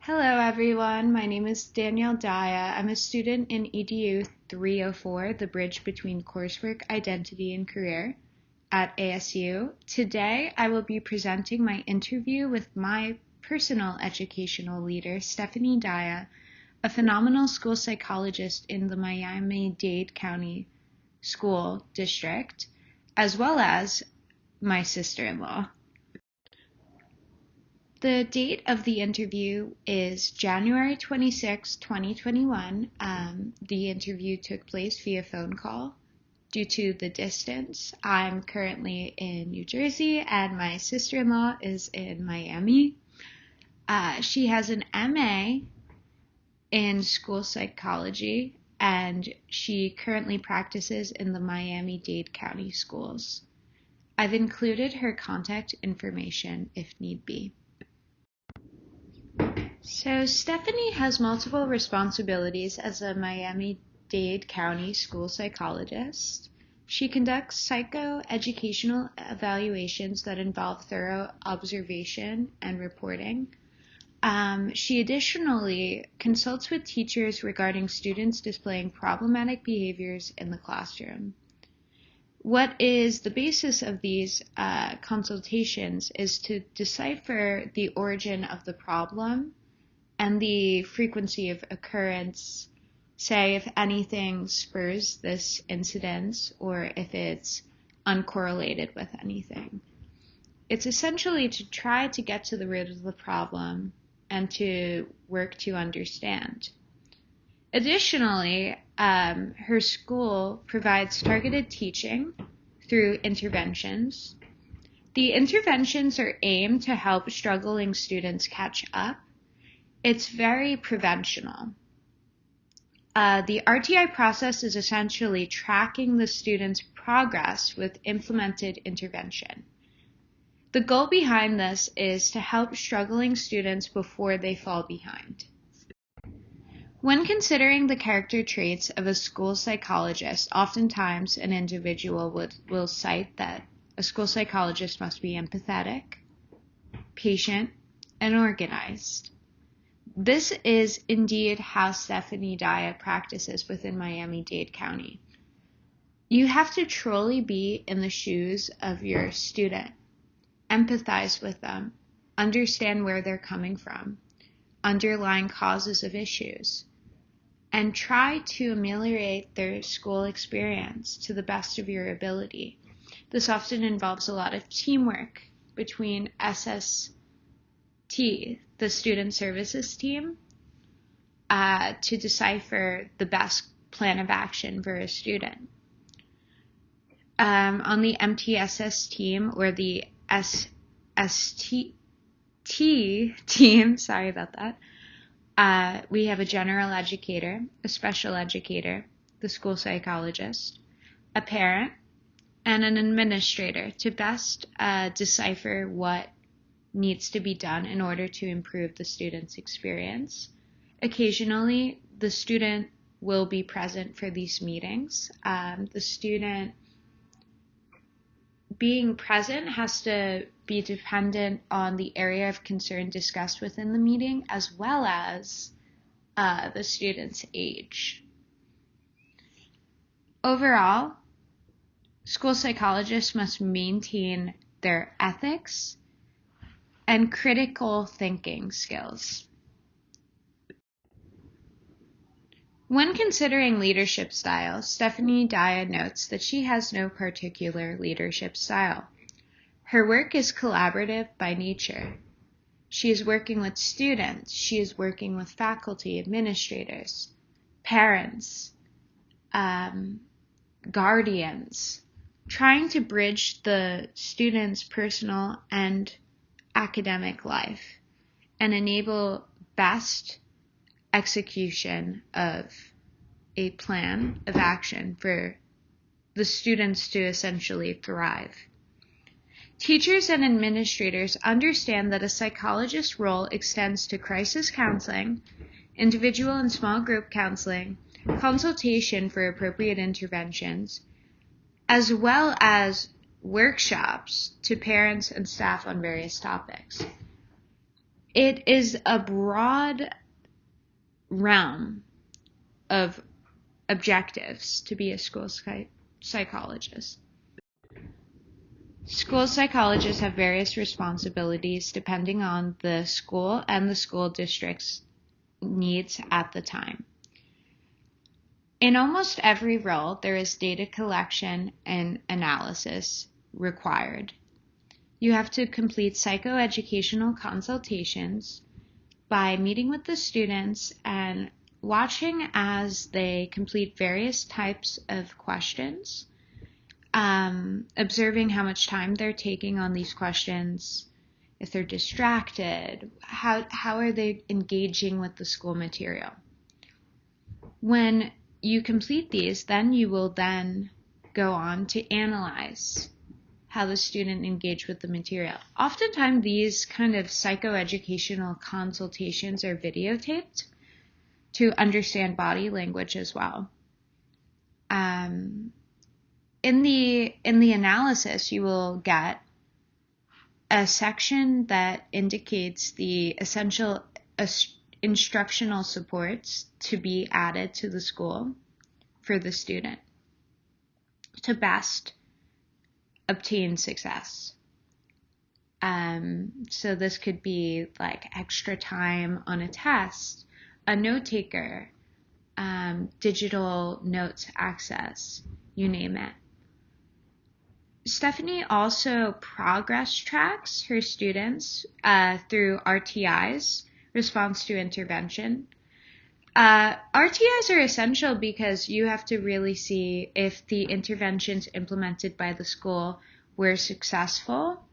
Hello everyone, my name is Danielle Daya. I'm a student in EDU 304, the bridge between coursework, identity, and career at ASU. Today I will be presenting my interview with my personal educational leader, Stephanie Daya, a phenomenal school psychologist in the Miami-Dade County School District, as well as my sister-in-law. The date of the interview is January 26, 2021. The interview took place via phone call due to the distance. I'm currently in New Jersey and my sister-in-law is in Miami. She has an MA in school psychology and she currently practices in the Miami-Dade County schools. I've included her contact information if need be. So Stephanie has multiple responsibilities as a Miami-Dade County school psychologist. She conducts psychoeducational evaluations that involve thorough observation and reporting. She additionally consults with teachers regarding students displaying problematic behaviors in the classroom. What is the basis of these consultations is to decipher the origin of the problem and the frequency of occurrence, say if anything spurs this incident or if it's uncorrelated with anything. It's essentially to try to get to the root of the problem and to work to understand. Additionally, her school provides targeted teaching through interventions. The interventions are aimed to help struggling students catch up. It's very preventional. The RTI process is essentially tracking the student's progress with implemented intervention. The goal behind this is to help struggling students before they fall behind. When considering the character traits of a school psychologist, oftentimes an individual will cite that a school psychologist must be empathetic, patient, and organized. This is indeed how Stephanie Daya practices within Miami-Dade County. You have to truly be in the shoes of your student, empathize with them, understand where they're coming from, underlying causes of issues, and try to ameliorate their school experience to the best of your ability. This often involves a lot of teamwork between SST, the student services team, to decipher the best plan of action for a student. On the MTSS team or the SST team, sorry about that, we have a general educator, a special educator, the school psychologist, a parent, and an administrator to best decipher what needs to be done in order to improve the student's experience. Occasionally, the student will be present for these meetings. The student being present has to be dependent on the area of concern discussed within the meeting as well as the student's age. Overall, school psychologists must maintain their ethics and critical thinking skills. When considering leadership style, Stephanie Daya notes that she has no particular leadership style. Her work is collaborative by nature. She is working with students, she is working with faculty, administrators, parents, guardians, trying to bridge the student's personal and academic life and enable best execution of a plan of action for the students to essentially thrive. Teachers and administrators understand that a psychologist's role extends to crisis counseling, individual and small group counseling, consultation for appropriate interventions, as well as workshops to parents and staff on various topics. It is a broad realm of objectives to be a school psychologist. School psychologists have various responsibilities depending on the school and the school district's needs at the time. In almost every role, there is data collection and analysis required. You have to complete psychoeducational consultations by meeting with the students and watching as they complete various types of questions, observing how much time they're taking on these questions, if they're distracted, how are they engaging with the school material. When you complete these, then you will then go on to analyze how the student engaged with the material. Oftentimes, these kind of psychoeducational consultations are videotaped to understand body language as well. In the analysis, you will get a section that indicates the essential instructional supports to be added to the school for the student to best obtain success. So this could be like extra time on a test, a note taker, digital notes access, you name it. Stephanie also progress tracks her students through RTIs, response to intervention. RTIs are essential because you have to really see if the interventions implemented by the school were successful,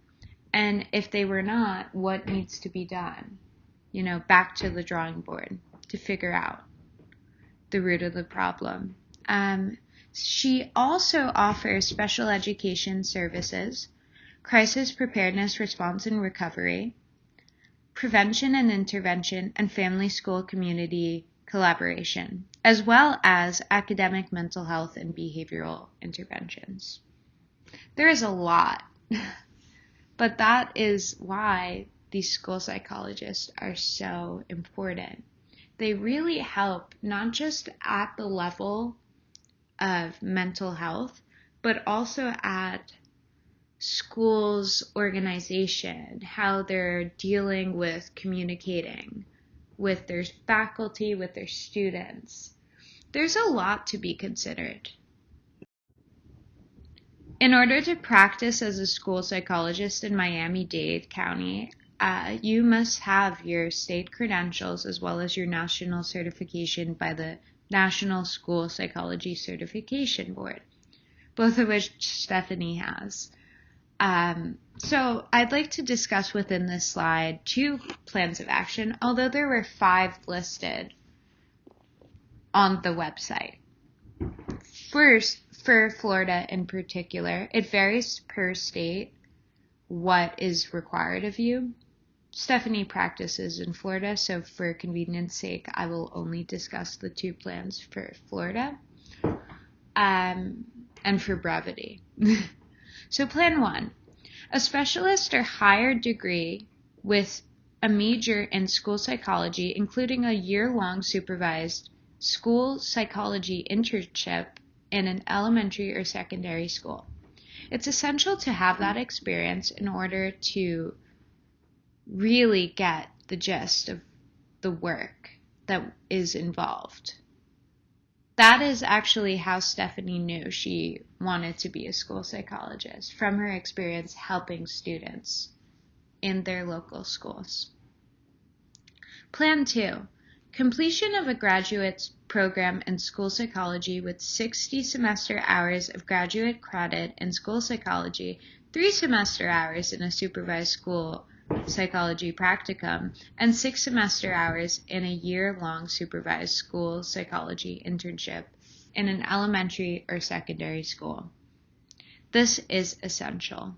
and if they were not, what needs to be done. Back to the drawing board to figure out the root of the problem. She also offers special education services, crisis preparedness, response and recovery, prevention and intervention, and family school community collaboration, as well as academic mental health and behavioral interventions. There is a lot, but that is why these school psychologists are so important. They really help not just at the level of mental health, but also at schools' organization, how they're dealing with communicating with their faculty, with their students. There's a lot to be considered. In order to practice as a school psychologist in Miami-Dade County, you must have your state credentials as well as your national certification by the National School Psychology Certification Board, both of which Stephanie has. So I'd like to discuss within this slide 2 plans of action, although there were 5 listed on the website. First, for Florida in particular, it varies per state what is required of you. Stephanie practices in Florida, so for convenience sake, I will only discuss the 2 plans for Florida, and for brevity. So plan 1, a specialist or higher degree with a major in school psychology, including a year-long supervised school psychology internship in an elementary or secondary school. It's essential to have that experience in order to really get the gist of the work that is involved. That is actually how Stephanie knew she wanted to be a school psychologist, from her experience helping students in their local schools. Plan 2, completion of a graduate program in school psychology with 60 semester hours of graduate credit in school psychology, 3 semester hours in a supervised school psychology practicum, and 6 semester hours in a year-long supervised school psychology internship in an elementary or secondary school. This is essential.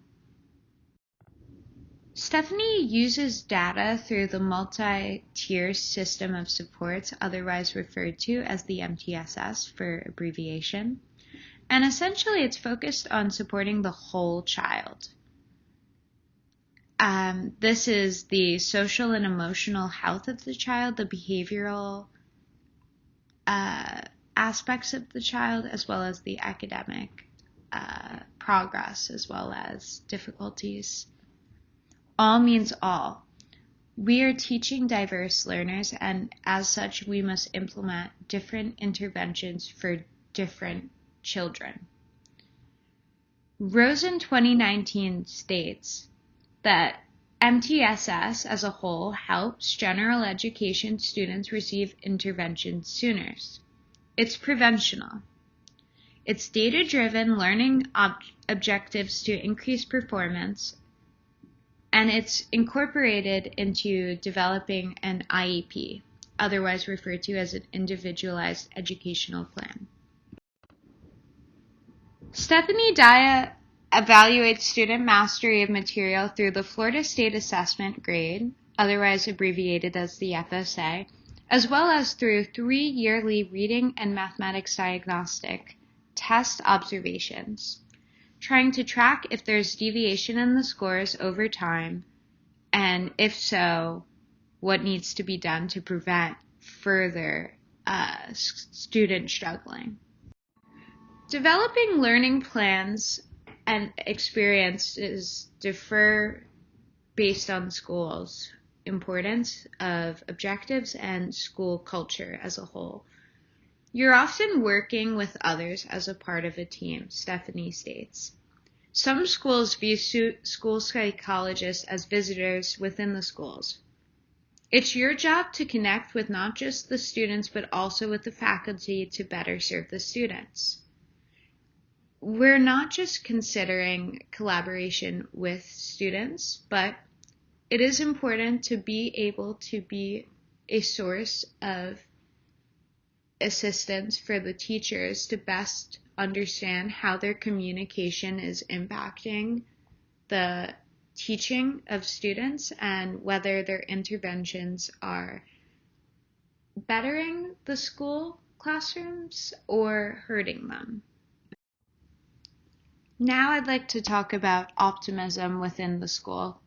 Stephanie uses data through the multi-tier system of supports, otherwise referred to as the MTSS for abbreviation, and essentially it's focused on supporting the whole child. This is the social and emotional health of the child, the behavioral aspects of the child, as well as the academic progress, as well as difficulties. All means all. We are teaching diverse learners, and as such, we must implement different interventions for different children. Rosen 2019 states that MTSS as a whole helps general education students receive interventions sooner. It's preventional. It's data-driven learning objectives to increase performance, and it's incorporated into developing an IEP, otherwise referred to as an individualized educational plan. Stephanie Daya evaluates student mastery of material through the Florida State Assessment Grade, otherwise abbreviated as the FSA, as well as through 3 yearly reading and mathematics diagnostic test observations, trying to track if there's deviation in the scores over time, and if so, what needs to be done to prevent further student struggling. Developing learning plans and experiences differ based on schools' importance of objectives and school culture as a whole. You're often working with others as a part of a team, Stephanie states. Some schools view school psychologists as visitors within the schools. It's your job to connect with not just the students, but also with the faculty to better serve the students. We're not just considering collaboration with students, but it is important to be able to be a source of assistance for the teachers to best understand how their communication is impacting the teaching of students and whether their interventions are bettering the school classrooms or hurting them. Now I'd like to talk about optimism within the school.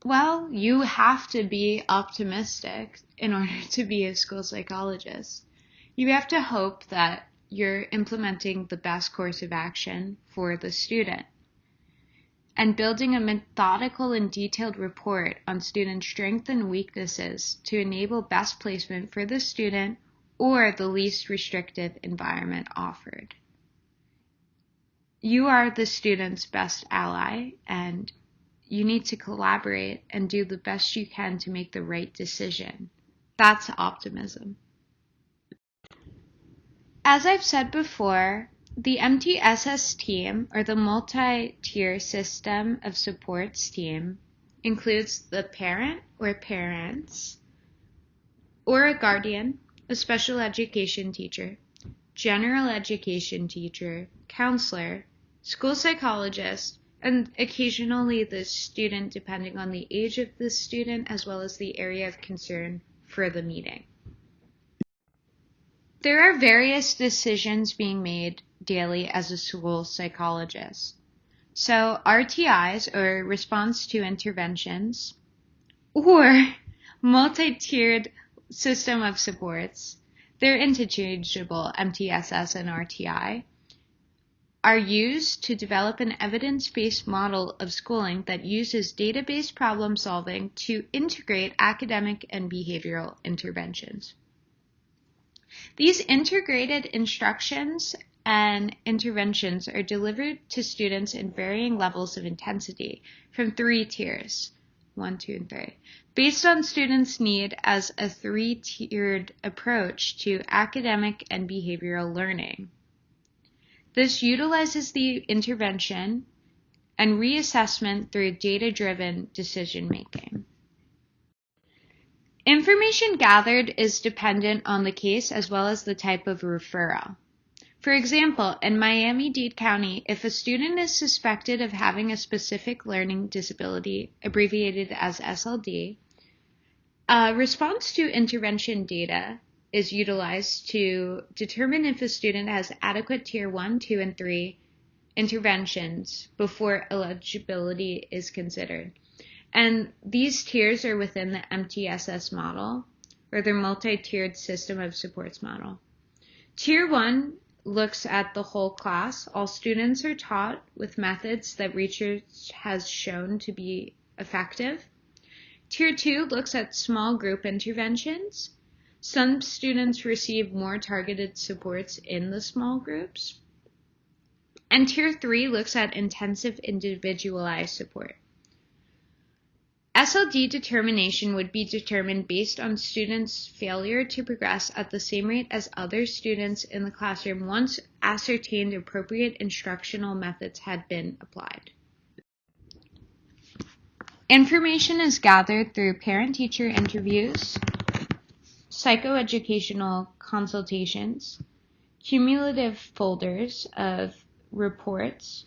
Well, you have to be optimistic in order to be a school psychologist. You have to hope that you're implementing the best course of action for the student and building a methodical and detailed report on student strengths and weaknesses to enable best placement for the student or the least restrictive environment offered. You are the student's best ally, and you need to collaborate and do the best you can to make the right decision. That's optimism. As I've said before, the MTSS team, or the multi-tier system of supports team, includes the parent or parents, or a guardian, a special education teacher, general education teacher, counselor, school psychologist, and occasionally the student, depending on the age of the student as well as the area of concern for the meeting. There are various decisions being made daily as a school psychologist. So RTIs, or response to interventions, or multi-tiered system of supports, they're interchangeable, MTSS and RTI, are used to develop an evidence-based model of schooling that uses data-based problem solving to integrate academic and behavioral interventions. These integrated instructions and interventions are delivered to students in varying levels of intensity from 3 tiers, 1, 2, and 3, based on students' need as a 3-tiered approach to academic and behavioral learning. This utilizes the intervention and reassessment through data-driven decision-making. Information gathered is dependent on the case as well as the type of referral. For example, in Miami-Dade County, if a student is suspected of having a specific learning disability, abbreviated as SLD, response to intervention data is utilized to determine if a student has adequate Tier 1, 2, and 3 interventions before eligibility is considered. And these tiers are within the MTSS model, or the multi-tiered system of supports model. Tier 1 looks at the whole class. All students are taught with methods that research has shown to be effective. Tier 2 looks at small group interventions. Some students receive more targeted supports in the small groups. And Tier 3 looks at intensive individualized support. SLD determination would be determined based on students' failure to progress at the same rate as other students in the classroom once ascertained appropriate instructional methods had been applied. Information is gathered through parent-teacher interviews, psychoeducational consultations, cumulative folders of reports,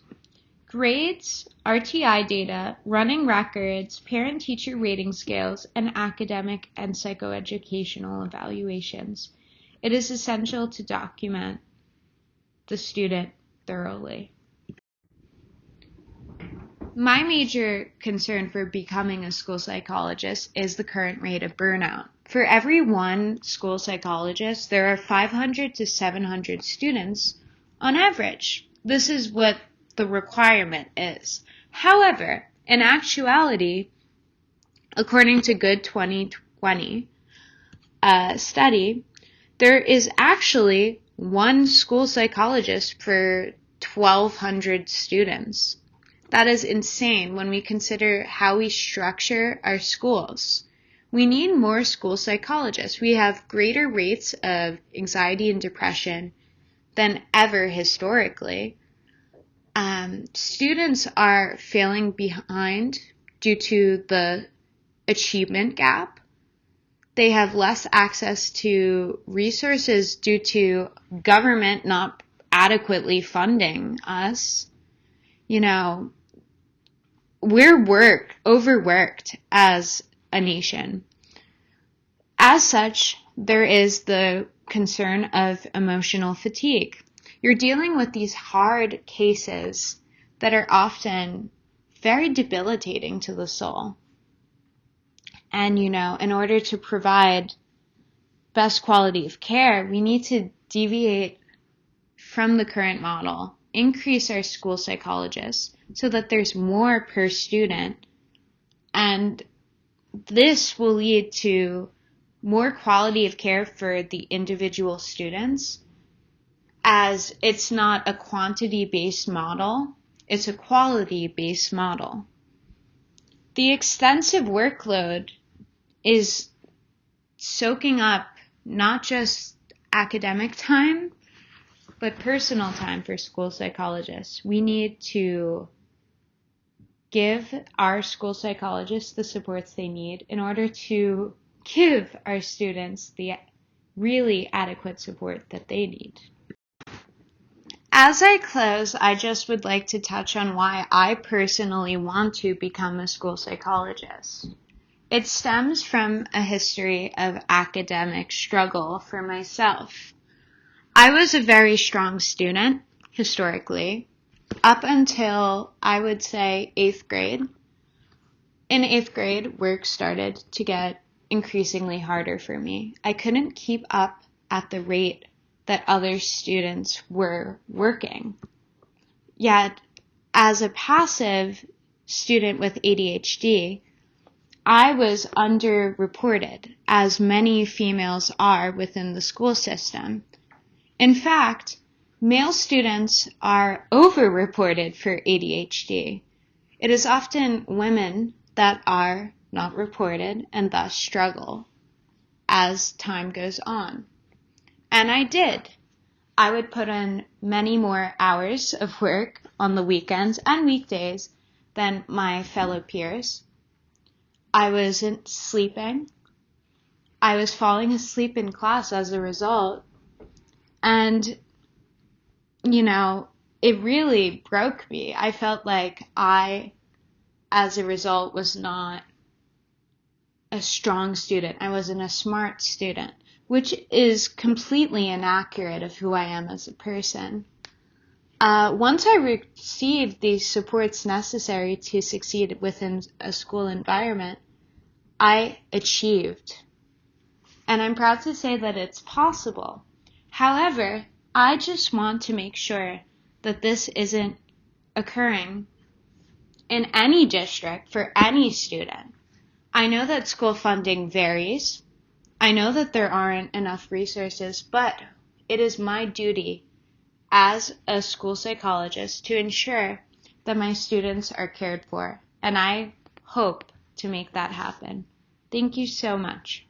grades, RTI data, running records, parent-teacher rating scales, and academic and psychoeducational evaluations. It is essential to document the student thoroughly. My major concern for becoming a school psychologist is the current rate of burnout. For every one school psychologist, there are 500 to 700 students on average. This is what the requirement is. However, in actuality, according to Good 2020 study, there is actually one school psychologist for 1,200 students. That is insane when we consider how we structure our schools. We need more school psychologists. We have greater rates of anxiety and depression than ever historically. Students are failing behind due to the achievement gap. They have less access to resources due to government not adequately funding us. We're overworked as a nation. As such, there is the concern of emotional fatigue. You're dealing with these hard cases that are often very debilitating to the soul. And, in order to provide best quality of care, we need to deviate from the current model, increase our school psychologists so that there's more per student. And this will lead to more quality of care for the individual students, as it's not a quantity-based model, it's a quality-based model. The extensive workload is soaking up not just academic time, but personal time for school psychologists. We need to give our school psychologists the supports they need in order to give our students the really adequate support that they need. As I close, I just would like to touch on why I personally want to become a school psychologist. It stems from a history of academic struggle for myself. I was a very strong student, historically, up until, I would say, 8th grade. In 8th grade, work started to get increasingly harder for me. I couldn't keep up at the rate that other students were working. Yet, as a passive student with ADHD, I was underreported, as many females are within the school system. In fact, male students are overreported for ADHD. It is often women that are not reported and thus struggle as time goes on. And I did. I would put in many more hours of work on the weekends and weekdays than my fellow peers. I wasn't sleeping. I was falling asleep in class as a result. And, it really broke me. I felt like I, as a result, was not a strong student. I wasn't a smart student, which is completely inaccurate of who I am as a person. Once I received the supports necessary to succeed within a school environment, I achieved. And I'm proud to say that it's possible. However, I just want to make sure that this isn't occurring in any district for any student. I know that school funding varies. I know that there aren't enough resources, but it is my duty as a school psychologist to ensure that my students are cared for, and I hope to make that happen. Thank you so much.